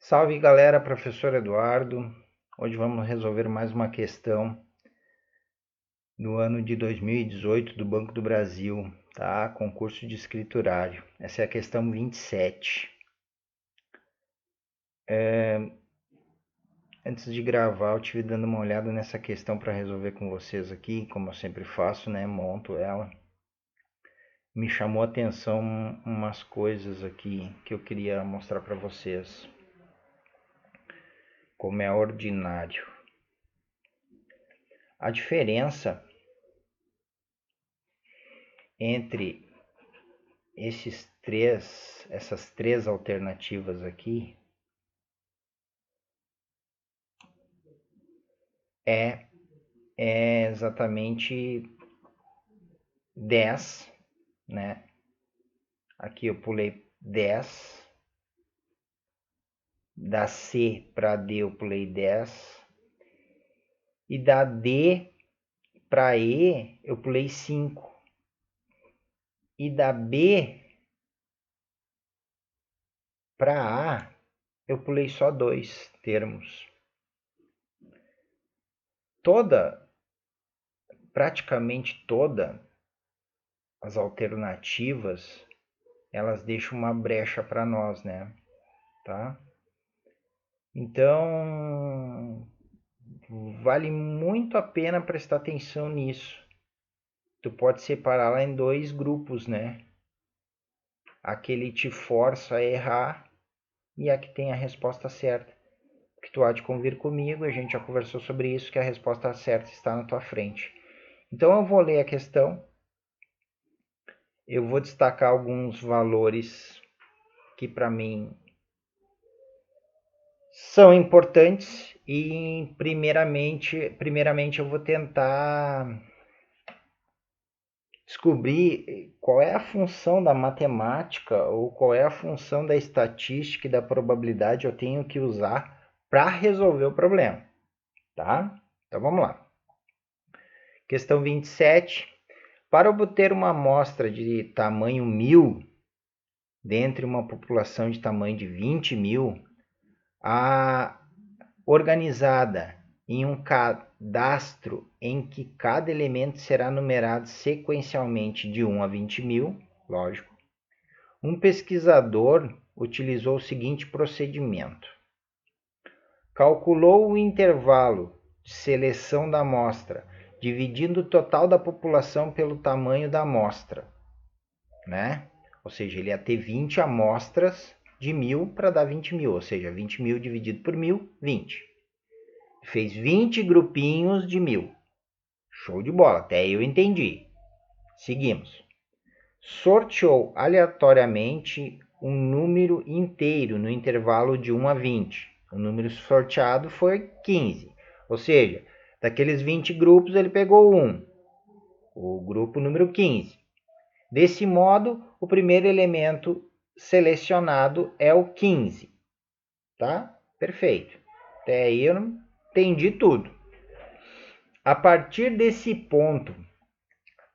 Salve galera, professor Eduardo. Hoje vamos resolver mais uma questão do ano de 2018 do Banco do Brasil, tá? Concurso de escriturário. Essa é a questão 27. Antes de gravar, eu tive dando uma olhada nessa questão para resolver com vocês aqui, como eu sempre faço, né? Monto ela. Me chamou a atenção umas coisas aqui que eu queria mostrar para vocês. Como é ordinário. A diferença entre essas três alternativas aqui é exatamente 10, né? Aqui eu pulei 10, da C para D eu pulei 10, e da D para E eu pulei 5, e da B para A eu pulei só 2 termos. Praticamente todas as alternativas, elas deixam uma brecha para nós, né? Tá? Então, vale muito a pena prestar atenção nisso. Tu pode separar lá em dois grupos, né? Aquele te força a errar e a que tem a resposta certa. Que tu há de convir comigo, a gente já conversou sobre isso, que a resposta certa está na tua frente. Então eu vou ler a questão. Eu vou destacar alguns valores que para mim são importantes e primeiramente eu vou tentar descobrir qual é a função da matemática ou qual é a função da estatística e da probabilidade eu tenho que usar para resolver o problema, tá? Então vamos lá. Questão 27. Para obter uma amostra de tamanho 1000 dentre uma população de tamanho de 20.000, organizada em um cadastro em que cada elemento será numerado sequencialmente de 1 a 20.000, lógico, um pesquisador utilizou o seguinte procedimento. Calculou o intervalo de seleção da amostra, dividindo o total da população pelo tamanho da amostra, né? Ou seja, ele ia ter 20 amostras de 1.000 para dar 20.000, ou seja, 20.000 dividido por 1.000, 20. Fez 20 grupinhos de 1.000. Show de bola, até eu entendi. Seguimos. Sorteou aleatoriamente um número inteiro no intervalo de 1 a 20. O número sorteado foi 15. Ou seja, daqueles 20 grupos ele pegou um, o grupo número 15. Desse modo, o primeiro elemento selecionado é o 15. Tá? Perfeito. Até aí eu não entendi tudo. A partir desse ponto,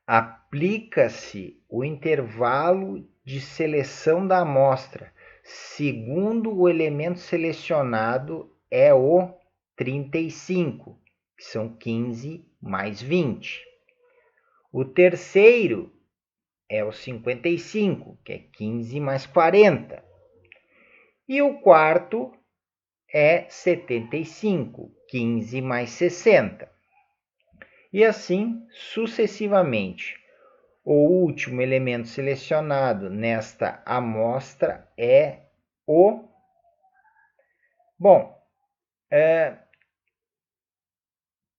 aplica-se o intervalo de seleção da amostra, segundo o elemento selecionado é o 35, que são 15 mais 20. O terceiro é o 55, que é 15 mais 40. E o quarto é 75, 15 mais 60. E assim sucessivamente. O último elemento selecionado nesta amostra é o... Bom,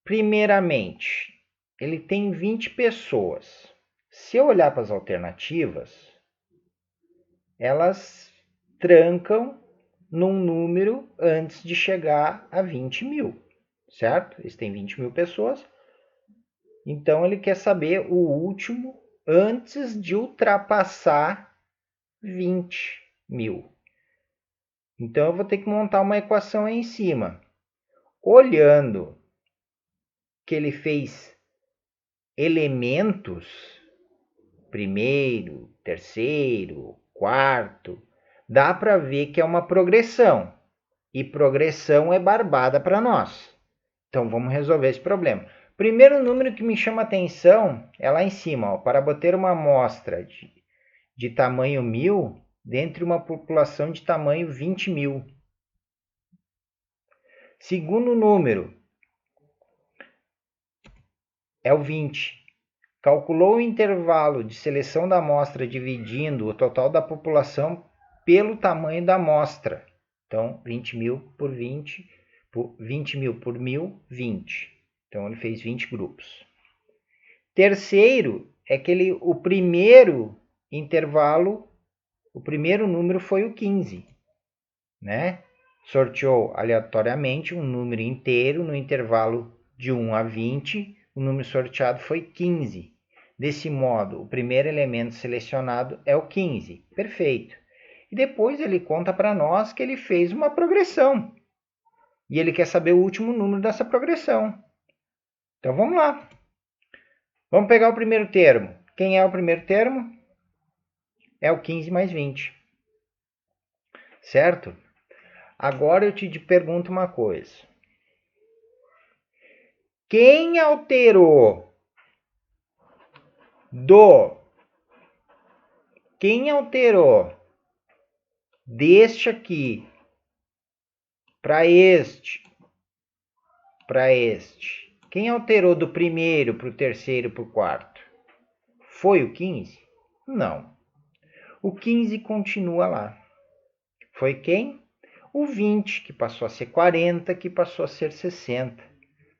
primeiramente, ele tem 20 pessoas. Se eu olhar para as alternativas, elas trancam num número antes de chegar a 20.000, certo? Eles têm 20.000 pessoas. Então, ele quer saber o último antes de ultrapassar 20.000. Então, eu vou ter que montar uma equação aí em cima. Olhando que ele fez elementos, primeiro, terceiro, quarto, dá para ver que é uma progressão. e progressão é barbada para nós. Então vamos resolver esse problema. Primeiro número que me chama atenção é lá em cima, ó, para bater uma amostra de tamanho 1000 dentre uma população de tamanho 20.000. Segundo número é o 20. Calculou o intervalo de seleção da amostra dividindo o total da população pelo tamanho da amostra. Então, 20.000 por 20, 20.000 por 1.000, 20. Então, ele fez 20 grupos. Terceiro é que o primeiro intervalo, o primeiro número foi o 15, né? Sorteou aleatoriamente um número inteiro no intervalo de 1 a 20, o número sorteado foi 15. Desse modo, o primeiro elemento selecionado é o 15. Perfeito. E depois ele conta para nós que ele fez uma progressão. E ele quer saber o último número dessa progressão. Então vamos lá. Vamos pegar o primeiro termo. Quem é o primeiro termo? É o 15 mais 20. Certo? Agora eu te pergunto uma coisa. Quem alterou deste aqui para este? Quem alterou do primeiro para o terceiro para o quarto? Foi o 15? Não. O 15 continua lá. Foi quem? O 20, que passou a ser 40, que passou a ser 60.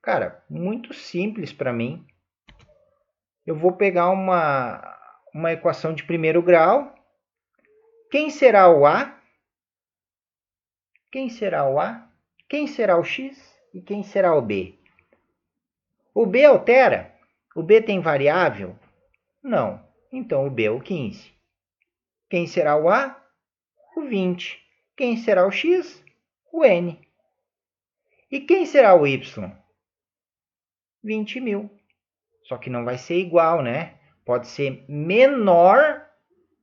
Cara, muito simples para mim. Eu vou pegar uma equação de primeiro grau. Quem será o A? Quem será o A? Quem será o X? E quem será o B? O B altera? O B tem variável? Não. Então o B é o 15. Quem será o A? O 20. Quem será o X? O N. E quem será o Y? 20.000. Só que não vai ser igual, né? Pode ser menor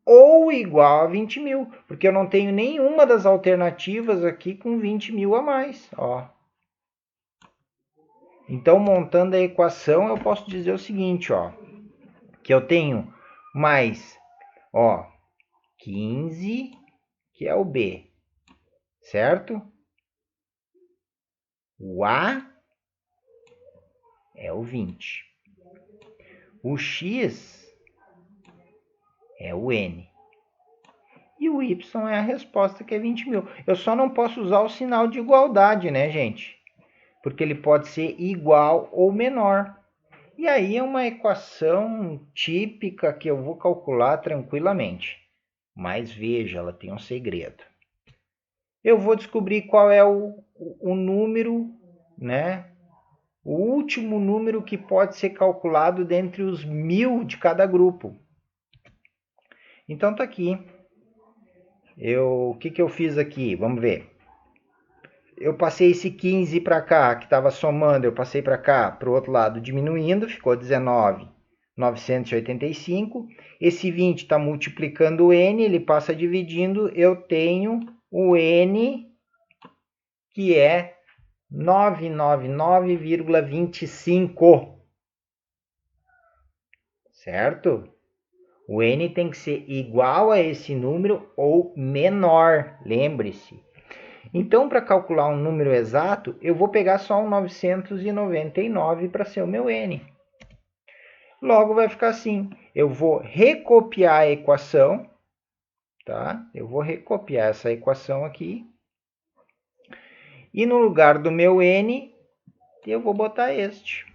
ou igual a 20.000, porque eu não tenho nenhuma das alternativas aqui com 20.000 a mais. Ó. Então, montando a equação, eu posso dizer o seguinte, ó, que eu tenho mais, ó, 15, que é o B, certo? O A é o 20. O X é o N. E o Y é a resposta, que é 20.000. Eu só não posso usar o sinal de igualdade, né, gente? Porque ele pode ser igual ou menor. E aí é uma equação típica que eu vou calcular tranquilamente. Mas veja, ela tem um segredo. Eu vou descobrir qual é o número, né? O último número que pode ser calculado dentre os 1.000 de cada grupo. Então tá aqui. O que eu fiz aqui? Vamos ver. Eu passei esse 15 para cá, que estava somando, eu passei para cá, para o outro lado, diminuindo, ficou 19.985. Esse 20 está multiplicando o N, ele passa dividindo, eu tenho o N, que é 999,25. Certo? O N tem que ser igual a esse número ou menor, lembre-se. Então, para calcular um número exato, eu vou pegar só um 999 para ser o meu N. Logo, vai ficar assim. Eu vou recopiar a equação, tá? Eu vou recopiar essa equação aqui. E no lugar do meu N, eu vou botar este,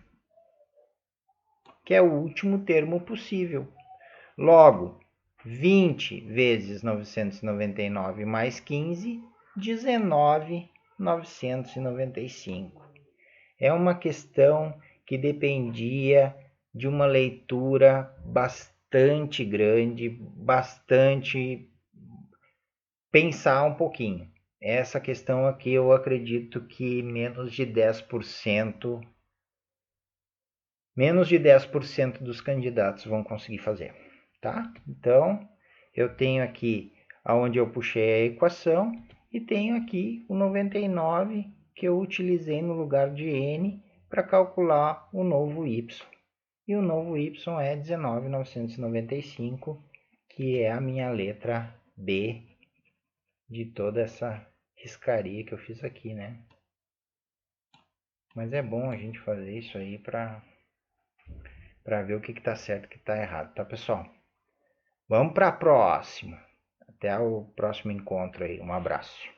que é o último termo possível. Logo, 20 vezes 999 mais 15, 19.995. É uma questão que dependia de uma leitura bastante grande, bastante pensar um pouquinho. Essa questão aqui eu acredito que menos de 10% dos candidatos vão conseguir fazer, tá? Então, eu tenho aqui aonde eu puxei a equação, E tenho aqui o 99 que eu utilizei no lugar de n para calcular o novo y. E o novo y é 19.995, que é a minha letra B de toda essa riscaria que eu fiz aqui, né? Mas é bom a gente fazer isso aí para ver o que está certo e o que está errado, tá, pessoal? Vamos para a próxima. Até o próximo encontro aí. Um abraço.